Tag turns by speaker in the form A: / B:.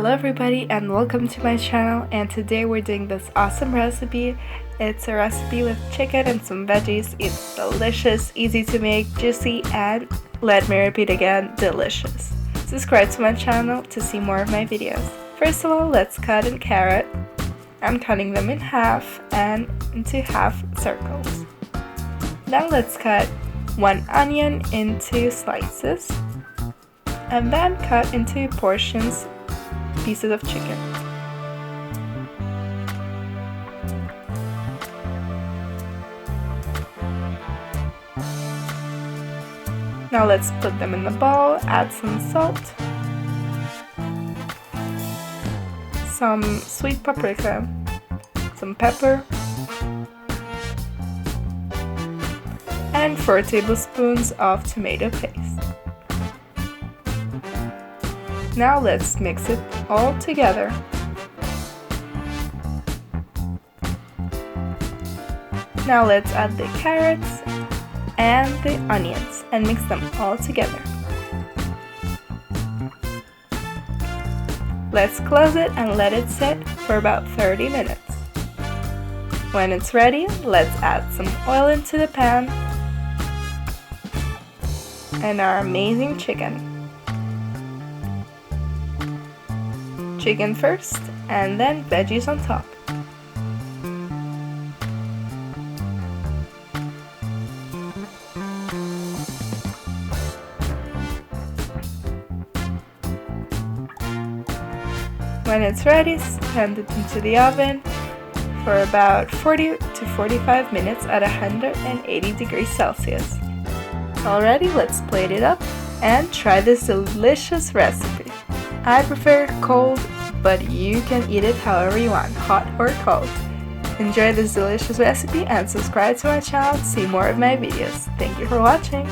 A: Hello everybody and welcome to my channel, and today we're doing this awesome recipe. It's a recipe with chicken and some veggies. It's delicious, easy to make, juicy, and let me repeat again, delicious. Subscribe to my channel to see more of my videos. First of all, let's cut a carrot. I'm cutting them in half and into half circles. Now let's cut one onion into slices and then cut into portions pieces of chicken. Now let's put them in the bowl, add some salt, some sweet paprika, some pepper, and 4 tablespoons of tomato paste. Now let's mix it all together. Now let's add the carrots and the onions and mix them all together. Let's close it and let it sit for about 30 minutes. When it's ready, let's add some oil into the pan and our amazing chicken. Chicken first and then veggies on top. When it's ready, send it into the oven for about 40 to 45 minutes at 180 degrees Celsius. Already, let's plate it up and try this delicious recipe. I prefer cold, but you can eat it however you want, hot or cold. Enjoy this delicious recipe and subscribe to my channel to see more of my videos. Thank you for watching.